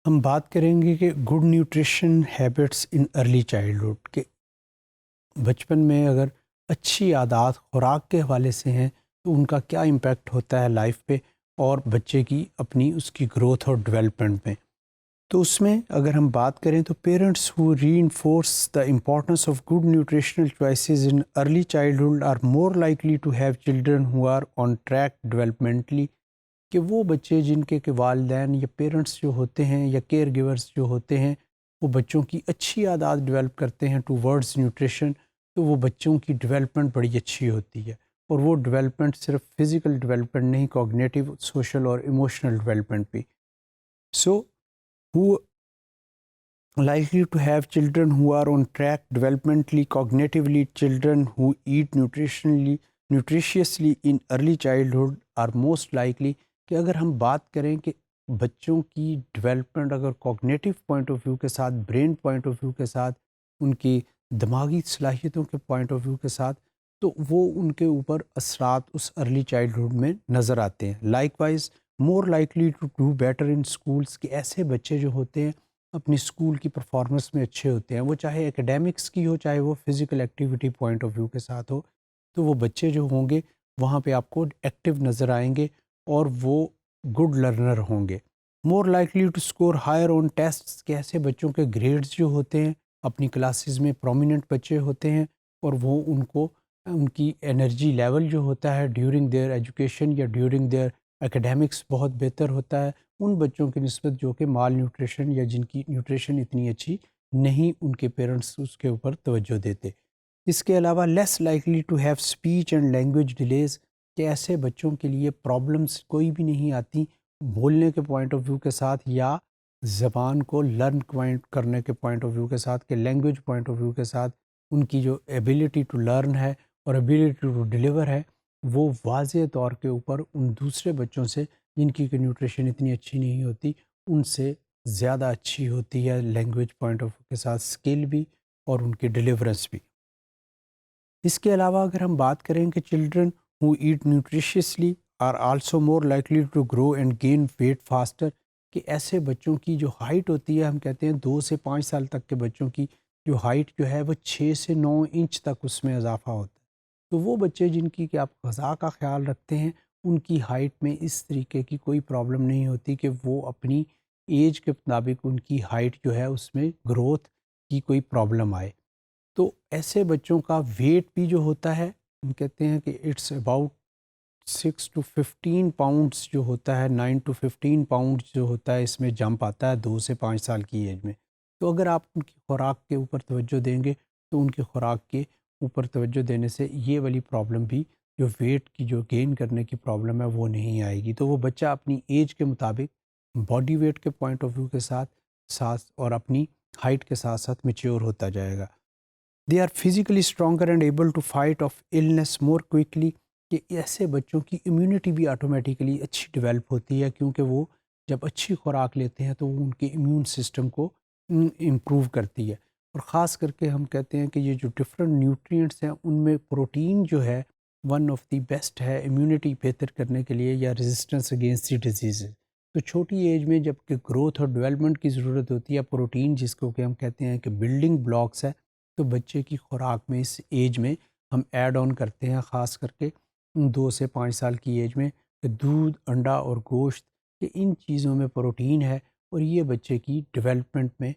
ہم بات کریں گے کہ good nutrition habits in early childhood کے بچپن میں اگر اچھی عادات خوراک کے حوالے سے ہیں تو ان کا کیا امپیکٹ ہوتا ہے لائف پہ اور بچے کی اپنی اس کی گروتھ اور ڈیولپمنٹ میں. تو اس میں اگر ہم بات کریں تو parents who reinforce the importance of good nutritional choices in early childhood are more likely to have children who are on track developmentally, کہ وہ بچے جن کے والدین یا پیرنٹس جو ہوتے ہیں یا کیئر گیورز جو ہوتے ہیں وہ بچوں کی اچھی عادات ڈیولپ کرتے ہیں ٹو ورڈز نیوٹریشن، تو وہ بچوں کی ڈیولپمنٹ بڑی اچھی ہوتی ہے. اور وہ ڈیولپمنٹ صرف فزیکل ڈیولپمنٹ نہیں، کوگنیٹیو، سوشل اور ایموشنل ڈیولپمنٹ بھی. سو who likely to have children who are on track developmentally, cognitively, children who eat nutritiously in early childhood are most likely کہ اگر ہم بات کریں کہ بچوں کی ڈیولپمنٹ اگر کوگنیٹیو پوائنٹ آف ویو کے ساتھ، برین پوائنٹ آف ویو کے ساتھ، ان کی دماغی صلاحیتوں کے پوائنٹ آف ویو کے ساتھ، تو وہ ان کے اوپر اثرات اس ارلی چائلڈہڈ میں نظر آتے ہیں. Likewise more likely to do better in schools, کہ ایسے بچے جو ہوتے ہیں اپنی اسکول کی پرفارمنس میں اچھے ہوتے ہیں، وہ چاہے اکیڈیمکس کی ہو چاہے وہ physical activity point of view کے ساتھ ہو، تو وہ بچے جو ہوں گے وہاں پہ آپ کو ایکٹیو نظر آئیں گے اور وہ گڈ لرنر ہوں گے. More likely to score higher on test, کہ ایسے بچوں کے گریڈز جو ہوتے ہیں اپنی کلاسز میں پرومیننٹ بچے ہوتے ہیں اور وہ ان کی انرجی لیول جو ہوتا ہے ڈیورنگ دیئر ایجوکیشن یا ڈیورنگ دیئر اکیڈیمکس بہت بہتر ہوتا ہے ان بچوں کی نسبت جو کہ مال نیوٹریشن یا جن کی نیوٹریشن اتنی اچھی نہیں، ان کے پیرنٹس اس کے اوپر توجہ دیتے. اس کے علاوہ less likely to have speech and language delays, کہ ایسے بچوں کے لیے پرابلمس کوئی بھی نہیں آتی بولنے کے پوائنٹ آف ویو کے ساتھ یا زبان کو لرن کرنے کے پوائنٹ آف ویو کے ساتھ، کہ لینگویج پوائنٹ آف ویو کے ساتھ ان کی جو ایبیلٹی ٹو لرن ہے اور ایبیلٹی ٹو ڈیلیور ہے وہ واضح طور کے اوپر ان دوسرے بچوں سے جن کی نیوٹریشن اتنی اچھی نہیں ہوتی ان سے زیادہ اچھی ہوتی ہے لینگویج پوائنٹ آف ویو کے ساتھ، اسکل بھی اور ان کی ڈیلیورنس بھی. اس کے علاوہ اگر ہم بات کریں کہ children who eat nutritiously are also more likely to grow and gain weight faster, کہ ایسے بچوں کی جو ہائٹ ہوتی ہے، ہم کہتے ہیں 2 سے 5 سال تک کے بچوں کی جو ہائٹ جو ہے وہ 6 سے 9 انچ تک اس میں اضافہ ہوتا ہے. تو وہ بچے جن کی کہ آپ غذا کا خیال رکھتے ہیں ان کی ہائٹ میں اس طریقے کی کوئی پرابلم نہیں ہوتی کہ وہ اپنی ایج کے مطابق ان کی ہائٹ جو ہے اس میں گروتھ کی کوئی پرابلم آئے. تو ایسے بچوں کا ویٹ بھی جو ہوتا ہے ہم کہتے ہیں کہ اٹس اباؤٹ 6 to 15 پاؤنڈس جو ہوتا ہے، 9 to 15 پاؤنڈس جو ہوتا ہے اس میں جمپ آتا ہے 2 سے 5 سال کی ایج میں. تو اگر آپ ان کی خوراک کے اوپر توجہ دیں گے تو ان کی خوراک کے اوپر توجہ دینے سے یہ والی پرابلم بھی جو ویٹ کی جو گین کرنے کی پرابلم ہے وہ نہیں آئے گی. تو وہ بچہ اپنی ایج کے مطابق باڈی ویٹ کے پوائنٹ آف ویو کے ساتھ اور اپنی ہائٹ کے ساتھ ساتھ میچیور ہوتا جائے گا. They are physically stronger and able to fight off illness more quickly, کہ ایسے بچوں کی امیونٹی بھی آٹومیٹیکلی اچھی ڈیولپ ہوتی ہے کیونکہ وہ جب اچھی خوراک لیتے ہیں تو وہ ان کے امیون سسٹم کو امپروو کرتی ہے. اور خاص کر کے ہم کہتے ہیں کہ یہ جو ڈفرینٹ نیوٹرینٹس ہیں ان میں پروٹین جو ہے ون آف دی بیسٹ ہے امیونٹی بہتر کرنے کے لیے یا ریزسٹنس اگینسٹ دی ڈیزیزز. تو چھوٹی ایج میں جب کہ گروتھ اور ڈیولپمنٹ کی ضرورت ہوتی ہے، پروٹین جس کو کہ ہم کہتے ہیں کہ بلڈنگ بلاکس ہے، تو بچے کی خوراک میں اس ایج میں ہم ایڈ آن کرتے ہیں، خاص کر کے 2 سے 5 سال کی ایج میں، کہ دودھ، انڈا اور گوشت، کہ ان چیزوں میں پروٹین ہے اور یہ بچے کی ڈیولپمنٹ میں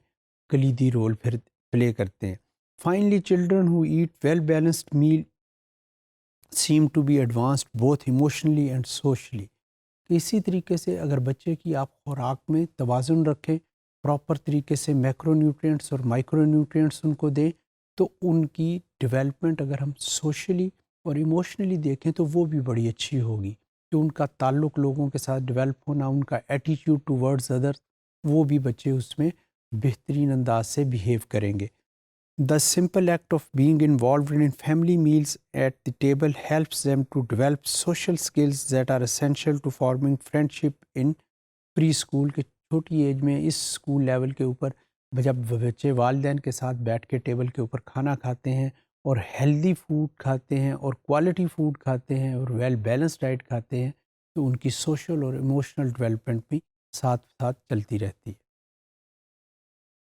کلیدی رول پھر پلے کرتے ہیں. Finally children who eat well balanced meal seem to be advanced both emotionally and socially. اسی طریقے سے اگر بچے کی آپ خوراک میں توازن رکھیں، پراپر طریقے سے میکرو نیوٹرینٹس اور مائکرو نیوٹرینٹس ان کو دیں، تو ان کی ڈیولپمنٹ اگر ہم سوشلی اور ایموشنلی دیکھیں تو وہ بھی بڑی اچھی ہوگی، کہ ان کا تعلق لوگوں کے ساتھ ڈیولپ ہونا، ان کا ایٹیٹیوڈ ٹو ورڈز ادرس، وہ بھی بچے اس میں بہترین انداز سے بیہیو کریں گے. The simple act of being involved in family meals at the table helps them to develop social skills that are essential to forming friendship in preschool. کہ چھوٹی ایج میں اس اسکول لیول کے اوپر جب بچے والدین کے ساتھ بیٹھ کے ٹیبل کے اوپر کھانا کھاتے ہیں اور ہیلدی فوڈ کھاتے ہیں اور کوالٹی فوڈ کھاتے ہیں اور ویل بیلنس ڈائٹ کھاتے ہیں، تو ان کی سوشل اور ایموشنل ڈیولپمنٹ بھی ساتھ ساتھ چلتی رہتی ہے.